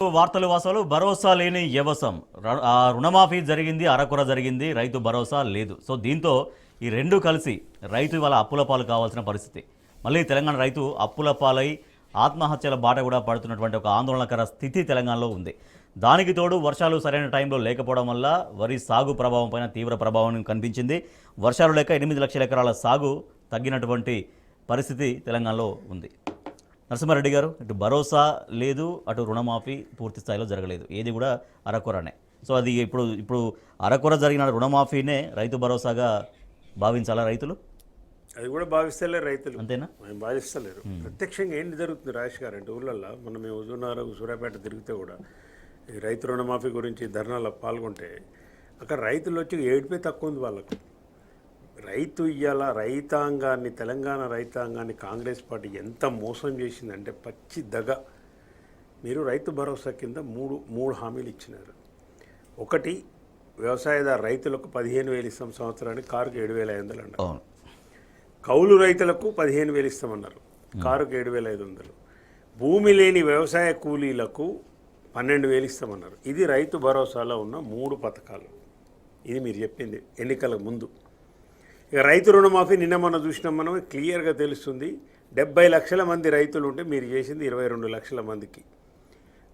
వార్తలు వాసాలు భరోసా లేని వ్యవసాయం రుణమాఫీ జరిగింది, అరకొర జరిగింది, రైతు భరోసా లేదు. సో దీంతో ఈ రెండు కలిసి రైతు ఇవాళ అప్పుల పాలు కావాల్సిన పరిస్థితి. మళ్ళీ తెలంగాణ రైతు అప్పుల పాలై ఆత్మహత్యల బాట కూడా పడుతున్నటువంటి ఒక ఆందోళనకర స్థితి తెలంగాణలో ఉంది. దానికి తోడు వర్షాలు సరైన టైంలో లేకపోవడం వల్ల వరి సాగు ప్రభావం పైన తీవ్ర ప్రభావం కనిపించింది. వర్షాలు లేక 8 లక్షల ఎకరాల సాగు తగ్గినటువంటి పరిస్థితి తెలంగాణలో ఉంది. నరసింహారెడ్డి గారు, ఇటు భరోసా లేదు, అటు రుణమాఫీ పూర్తి స్థాయిలో జరగలేదు, ఏది కూడా అరకొరనే. సో అది ఇప్పుడు అరకొర జరిగిన రుణమాఫీనే రైతు భరోసాగా భావించాలా రైతులు? అది కూడా భావిస్తలేరు రైతులు, అంతేనా? మేము భావిస్తలేరు. ప్రత్యక్షంగా ఏంటి జరుగుతుంది రాజేష్ గారు అంటే ఊళ్ళల్లో మనం హుజూర్నగర్, సూర్యాపేట తిరిగితే కూడా ఈ రైతు రుణమాఫీ గురించి ధర్నాలో పాల్గొంటే అక్కడ రైతులు వచ్చి ఏడిపే తక్కువ ఉంది వాళ్ళకు. రైతు ఇయ్యాల రైతాంగాన్ని, తెలంగాణ రైతాంగాన్ని కాంగ్రెస్ పార్టీ ఎంత మోసం చేసిందంటే పచ్చి దగ. మీరు రైతు భరోసా కింద మూడు హామీలు ఇచ్చినారు. ఒకటి, వ్యవసాయదారు రైతులకు 15,000 ఇస్తాం సంవత్సరానికి, కారుకు 7,500 అన్నారు. కౌలు రైతులకు 15,000 ఇస్తామన్నారు, కారుకు 7,500. భూమి లేని వ్యవసాయ కూలీలకు 12,000 ఇస్తామన్నారు. ఇది రైతు భరోసాలో ఉన్న 3 పథకాలు. ఇది మీరు చెప్పింది ఎన్నికల ముందు. ఇక రైతు రుణమాఫీ నిన్న మనం చూసినాం, మనం క్లియర్గా తెలుస్తుంది. 70 లక్షల మంది రైతులు ఉంటే మీరు చేసింది 22 లక్షల మందికి.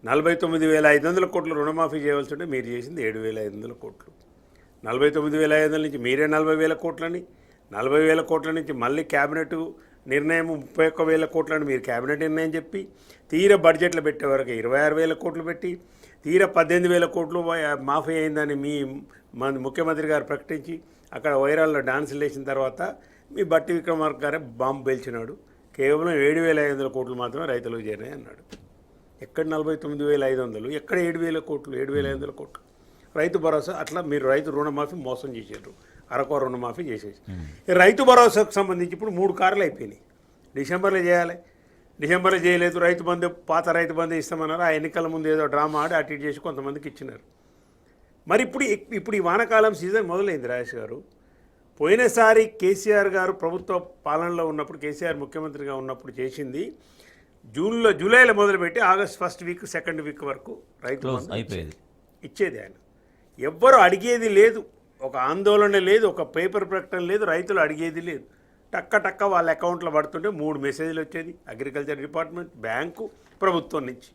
49,500 కోట్లు రుణమాఫీ చేయవలసి ఉంటే మీరు చేసింది 7,500 కోట్లు. 49,500 నుంచి మీరే 40,000 కోట్లని, 40,000 కోట్ల నుంచి మళ్ళీ క్యాబినెట్ నిర్ణయం 31,000 కోట్లని మీరు క్యాబినెట్ నిర్ణయం చెప్పి, తీర బడ్జెట్లో పెట్టే వరకు 26,000 కోట్లు పెట్టి, తీర 18,000 కోట్లు మాఫీ అయిందని మన ముఖ్యమంత్రి గారు ప్రకటించి అక్కడ వైరాల్లో డాన్సులు వేసిన తర్వాత మీ బట్టి విక్రమార్క గారే బాంబు పేల్చినాడు. కేవలం 7,500 కోట్లు మాత్రమే రైతులకు చేరినాయి అన్నాడు. ఎక్కడ 49,500, ఎక్కడ 7,000 కోట్లు, 7,500 కోట్లు రైతు భరోసా. అట్లా మీరు రైతు రుణమాఫీ మోసం చేశారు, అరకొర రుణమాఫీ చేసేసి. రైతు భరోసాకు సంబంధించి ఇప్పుడు 3 కార్లు అయిపోయినాయి. డిసెంబర్లో చేయాలి, డిసెంబర్లో చేయలేదు. రైతు బంధు, పాత రైతు బంధు ఇస్తామన్నారు. ఆ ఎన్నికల ముందు ఏదో డ్రామా ఆడి అటు ఇటు చేసి కొంతమందికి ఇచ్చినారు. మరి ఇప్పుడు ఈ వానాకాలం సీజన్ మొదలైంది రాజేష్ గారు. పోయినసారి కేసీఆర్ గారు ప్రభుత్వ పాలనలో ఉన్నప్పుడు, కేసీఆర్ ముఖ్యమంత్రిగా ఉన్నప్పుడు చేసింది జూలైలో మొదలుపెట్టి August 1st week 2nd week వరకు రైతు అయిపోయేది, ఇచ్చేది ఆయన. ఎవ్వరూ అడిగేది లేదు, ఒక ఆందోళన లేదు, ఒక పేపర్ ప్రకటన లేదు, రైతులు అడిగేది లేదు. టక్క వాళ్ళ అకౌంట్లో పడుతుంటే 3 మెసేజ్లు వచ్చేది, అగ్రికల్చర్ డిపార్ట్మెంట్, బ్యాంకు, ప్రభుత్వం నుంచి.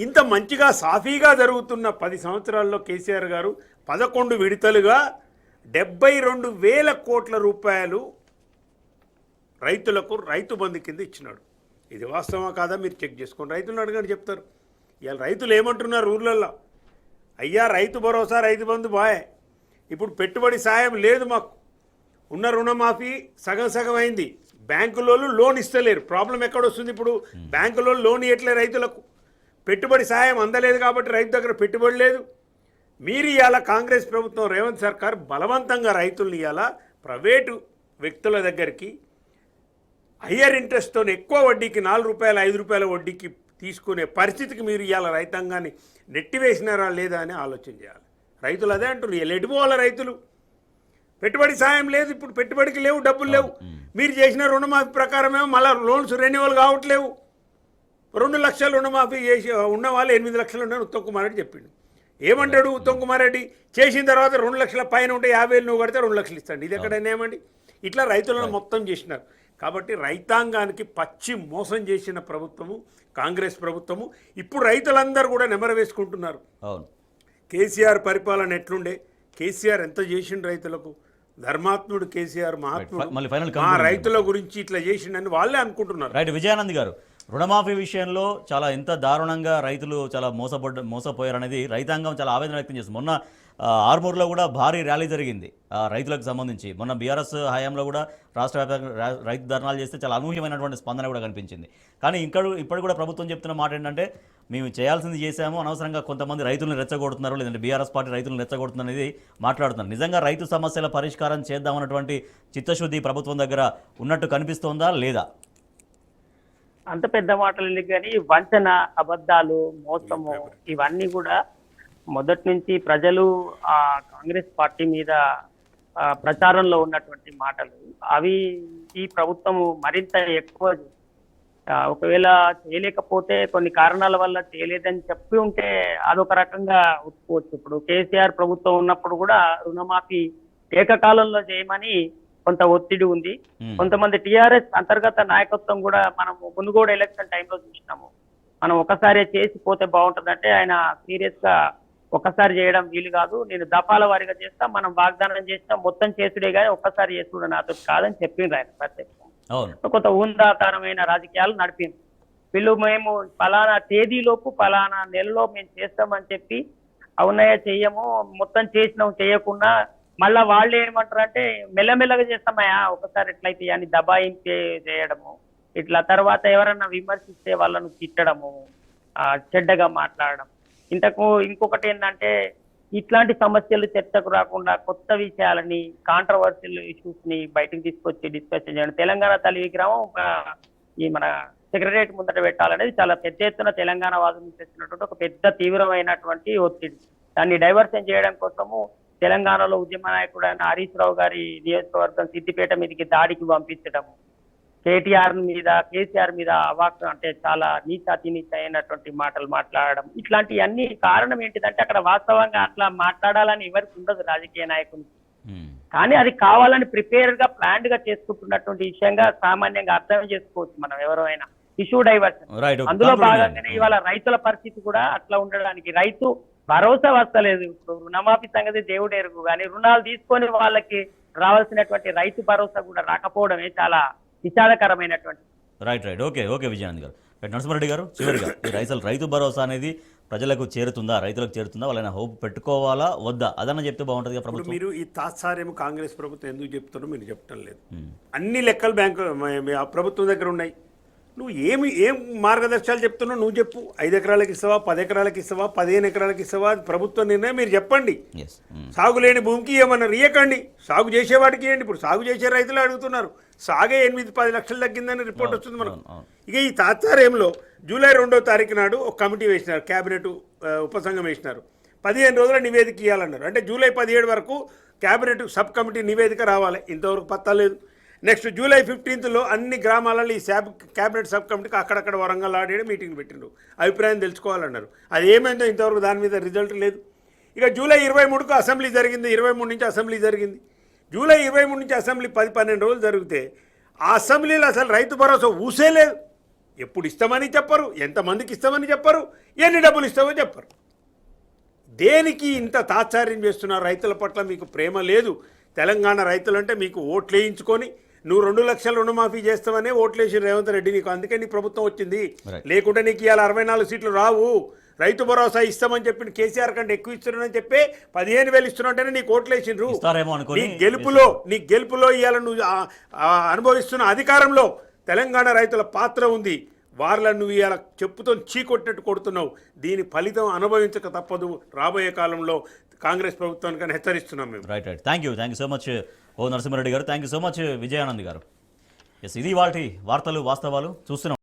ఇంత మంచిగా సాఫీగా జరుగుతున్న 10 సంవత్సరాల్లో కేసీఆర్ గారు 11 విడతలుగా 72,000 కోట్ల రూపాయలు రైతులకు రైతు బంధు కింద ఇచ్చినాడు. ఇది వాస్తవమా కాదా మీరు చెక్ చేసుకోండి. రైతులను అడగని చెప్తారు. ఇవాళ రైతులు ఏమంటున్నారు ఊర్లల్లో, అయ్యా రైతు భరోసా, రైతు బంధు బాయ్, ఇప్పుడు పెట్టుబడి సాయం లేదు, మాకు ఉన్న రుణమాఫీ సగం అయింది, బ్యాంకులో లోన్ ఇస్తలేరు. ప్రాబ్లం ఎక్కడొస్తుంది? ఇప్పుడు బ్యాంకులో లోన్ ఇవ్వట్లేదు రైతులకు, పెట్టుబడి సాయం అందలేదు కాబట్టి రైతు దగ్గర పెట్టుబడి లేదు. మీరు ఇవాళ కాంగ్రెస్ ప్రభుత్వం, రేవంత్ సర్కార్ బలవంతంగా రైతులను ఇవాళ ప్రైవేటు వ్యక్తుల దగ్గరికి హయ్యర్ ఇంట్రెస్ట్తో ఎక్కువ వడ్డీకి, 4 రూపాయలు 5 రూపాయల వడ్డీకి తీసుకునే పరిస్థితికి మీరు ఇవాళ రైతాంగాన్ని నెట్టివేసినారా లేదా అని ఆలోచన చేయాలి. రైతులు అదే అంటున్నారు, ఎటుపోవాలి రైతులు? పెట్టుబడి సాయం లేదు, ఇప్పుడు పెట్టుబడికి లేవు, డబ్బులు లేవు. మీరు చేసిన రుణమాఫీ ప్రకారమేమో మళ్ళీ లోన్స్ రెన్యువల్ కావట్లేవు. 2 లక్షల రుణమాఫీ చేసి ఉన్న వాళ్ళు 8 లక్షలు ఉన్నాను ఉత్తమ్ కుమార్ రెడ్డి చెప్పిండు. ఏమంటాడు ఉత్తమ్ కుమార్ రెడ్డి? చేసిన తర్వాత 2 లక్షల పైన ఉంటే 50,000 నువ్వు కడితే 2 లక్షలు ఇస్తాడు. ఇది ఎక్కడైనా ఏమండి? ఇట్లా రైతులను మొత్తం చేసినారు. కాబట్టి రైతాంగానికి పచ్చి మోసం చేసిన ప్రభుత్వము కాంగ్రెస్ ప్రభుత్వము. ఇప్పుడు రైతులందరూ కూడా నెమరు వేసుకుంటున్నారు. కేసీఆర్ పరిపాలన ఎట్లుండే, కేసీఆర్ ఎంత చేసిండు రైతులకు, ధర్మాత్ముడు కేసీఆర్, మహాత్ముడు, మా రైతుల గురించి ఇట్లా చేసిండని వాళ్ళే అనుకుంటున్నారు. రైట్. విజయానంద్ గారు, రుణమాఫీ విషయంలో చాలా ఎంత దారుణంగా రైతులు చాలా మోసపోయారనేది రైతాంగం చాలా ఆవేదన వ్యక్తం చేస్తుంది. మొన్న ఆర్మూర్లో కూడా భారీ ర్యాలీ జరిగింది రైతులకు సంబంధించి. మొన్న బీఆర్ఎస్ హయాంలో కూడా రాష్ట్ర వ్యాప్తంగా రైతు ధర్నాలు చేస్తే చాలా అనూహ్యమైనటువంటి స్పందన కూడా కనిపించింది. కానీ ఇప్పుడు కూడా ప్రభుత్వం చెప్తున్న మాట ఏంటంటే, మేము చేయాల్సింది చేశాము, అనవసరంగా కొంతమంది రైతులను రెచ్చగొడుతున్నారు, లేదంటే బీఆర్ఎస్ పార్టీ రైతులను రెచ్చగొడుతున్నారు అనేది మాట్లాడుతున్నారు. నిజంగా రైతు సమస్యల పరిష్కారం చేద్దామన్నటువంటి చిత్తశుద్ధి ప్రభుత్వం దగ్గర ఉన్నట్టు కనిపిస్తోందా లేదా? అంత పెద్ద మాటలు ఎందుకు కానీ, వంచన, అబద్ధాలు, మోసము, ఇవన్నీ కూడా మొదటి నుంచి ప్రజలు కాంగ్రెస్ పార్టీ మీద ప్రచారంలో ఉన్నటువంటి మాటలు. అవి ఈ ప్రభుత్వము మరింత ఎక్కువ ఒకవేళ చేయలేకపోతే కొన్ని కారణాల వల్ల చేయలేదని చెప్పి ఉంటే అదొక రకంగా ఒప్పుకోవచ్చు. ఇప్పుడు కేసీఆర్ ప్రభుత్వం ఉన్నప్పుడు కూడా రుణమాఫీ ఏకకాలంలో చేయమని కొంత ఒత్తిడి ఉంది. కొంతమంది టిఆర్ఎస్ అంతర్గత నాయకత్వం కూడా మనము మునుగోడు ఎలక్షన్ టైంలో చూసినాము. మనం ఒకసారి చేసి పోతే బాగుంటుందంటే ఆయన సీరియస్ గా ఒక్కసారి చేయడం వీలు కాదు, నేను దఫాల వారీగా చేస్తా, మనం వాగ్దానం చేసినా మొత్తం చేసుడే కానీ ఒక్కసారి చేసుడు నాతో కాదని చెప్పిండ్రు ఆయన ప్రత్యక్షం. కొంత ఊందాకారమైన రాజకీయాలు నడిపింది. వీళ్ళు మేము ఫలానా తేదీలోపు ఫలానా నెలలో మేము చేస్తామని చెప్పి అవునయ్య చెయ్యము, మొత్తం చేసినాం చేయకుండా మళ్ళా వాళ్ళు ఏమంటారు అంటే మెల్లమెల్లగా చేస్తామయ్యా ఒకసారి ఎట్లయితే అని దబాయించి చేయడము, ఇట్లా తర్వాత ఎవరన్నా విమర్శిస్తే వాళ్ళను తిట్టడము, చెడ్డగా మాట్లాడడం. ఇంకొకటి ఏంటంటే ఇట్లాంటి సమస్యలు చర్చకు రాకుండా కొత్త విషయాలని కాంట్రవర్షియల్ ఇష్యూస్ ని బయటకు తీసుకొచ్చి డిస్కషన్ చేయడం. తెలంగాణ తల్లి విగ్రహం ఈ మన సెక్రటరియట్ ముందట పెట్టాలనేది చాలా పెద్ద ఎత్తున తెలంగాణ వాదం నుంచి వచ్చినటువంటి ఒక పెద్ద తీవ్రమైనటువంటి ఒత్తిడి. దాన్ని డైవర్షన్ చేయడం కోసము తెలంగాణలో ఉద్యమ నాయకుడు అయిన హరీష్ రావు గారి నియోజకవర్గం సిద్దిపేట మీదకి దాడికి పంపించడము, కేసీఆర్ మీద అవాక్ అంటే చాలా నీచాతి అయినటువంటి మాటలు మాట్లాడడం, ఇట్లాంటివన్నీ కారణం ఏంటిదంటే అక్కడ వాస్తవంగా అట్లా మాట్లాడాలని ఎవరికి ఉండదు రాజకీయ నాయకునికి. కానీ అది కావాలని ప్రిపేర్ గా ప్లాన్డ్ గా చేసుకుంటున్నటువంటి విషయంగా సామాన్యంగా అర్థం చేసుకోవచ్చు మనం ఎవరైనా. ఇష్యూ డైవర్షన్ అందులో భాగంగానే ఇవాళ రైతుల పరిస్థితి కూడా అట్లా ఉండడానికి, రైతు భరోసా వస్తలేదు. ఇప్పుడు రుణమాఫీ సంగతి దేవుడు ఎరుగు, కానీ రుణాలు తీసుకొని వాళ్ళకి రావాల్సినటువంటి రైతు భరోసా కూడా రాకపోవడమే చాలా విచారకరమైనటువంటి. రైట్ ఓకే విజయానంద్ గారు. నరసింహారెడ్డి గారు, చివరిగా రైతు భరోసా అనేది ప్రజలకు చేరుతుందా, రైతులకు చేరుతుందా, వాళ్ళైనా హోప్ పెట్టుకోవాలా వద్దా, అదన్నా చెప్తే బాగుంటుంది ప్రభుత్వం. మీరు ఈ తాత్సార్యం కాంగ్రెస్ ప్రభుత్వం ఎందుకు చెప్తారో మీరు చెప్పడం లేదు. అన్ని లెక్కలు బ్యాంకు ప్రభుత్వం దగ్గర ఉన్నాయి. నువ్వు ఏం మార్గదర్శకాలు చెప్తున్నావు నువ్వు చెప్పు. 5 ఎకరాలకు ఇస్తావా, 10 ఎకరాలకు ఇస్తావా, 15 ఎకరాలకు ఇస్తావా, ప్రభుత్వ నిర్ణయం మీరు చెప్పండి. సాగు లేని భూమికి ఏమన్నా ఇయ్యకండి, సాగు చేసేవాడికి ఇవ్వండి. ఇప్పుడు సాగు చేసే రైతులు అడుగుతున్నారు, సాగే 8-10 లక్షలు తగ్గిందని రిపోర్ట్ వస్తుంది మనకు. ఇక ఈ తాత్సార్యంలో జూలై 2వ తారీఖు నాడు ఒక కమిటీ వేసినారు, క్యాబినెట్ ఉపసంఘం వేసినారు. 15 రోజుల నివేదిక ఇవ్వాలన్నారు. అంటే జూలై 17 వరకు క్యాబినెట్ సబ్ కమిటీ నివేదిక రావాలి. ఇంతవరకు పత్తా లేదు. నెక్స్ట్ జూలై 15th అన్ని గ్రామాలలో ఈ క్యాబినెట్ సబ్ కమిటీకి అక్కడక్కడ వరంగల్ ఆడే మీటింగ్ పెట్టిండ్రు, అభిప్రాయం తెలుసుకోవాలన్నారు. అది ఏమైందో ఇంతవరకు దాని మీద రిజల్ట్ లేదు. ఇక జూలై 23కు అసెంబ్లీ జరిగింది, 23 నుంచి అసెంబ్లీ జరిగింది. జూలై 23 నుంచి అసెంబ్లీ 10-12 రోజులు జరిగితే ఆ అసెంబ్లీలో అసలు రైతు భరోసా ఊసే లేదు. ఎప్పుడు ఇస్తామని చెప్పరు, ఎంతమందికి ఇస్తామని చెప్పరు, ఎన్ని డబ్బులు ఇస్తామో చెప్పరు. దేనికి ఇంత తాత్సార్యం చేస్తున్నారు? రైతుల పట్ల మీకు ప్రేమ లేదు. తెలంగాణ రైతులంటే మీకు ఓట్లు వేయించుకొని నువ్వు 2 లక్షల రుణమాఫీ చేస్తావనే ఓట్లేసి రేవంత్ రెడ్డి నీకు, అందుకే నీ ప్రభుత్వం వచ్చింది. లేకుంటే నీకు ఇవాళ 64 సీట్లు రావు. రైతు భరోసా ఇస్తామని చెప్పి కేసీఆర్ కంటే ఎక్కువ ఇస్తున్నానని చెప్పి 15,000 ఇస్తున్నట్టేనే నీకు ఓట్లేసిండ్రు. నీ గెలుపులో ఇవాళ నువ్వు అనుభవిస్తున్న అధికారంలో తెలంగాణ రైతుల పాత్ర ఉంది. వాళ్ళను నువ్వు ఇవాళ చెప్పుతో చీకొట్టినట్టు కొడుతున్నావు. దీని ఫలితం అనుభవించక తప్పదు రాబోయే కాలంలో కాంగ్రెస్ ప్రభుత్వానికి హెచ్చరిస్తున్నాం మేము. Right thank you so much Narasimha Reddy గారు. Thank you so much Vijayanand గారు. ఇది వాటి వార్తలు వాస్తవాలు చూస్తున్నాం.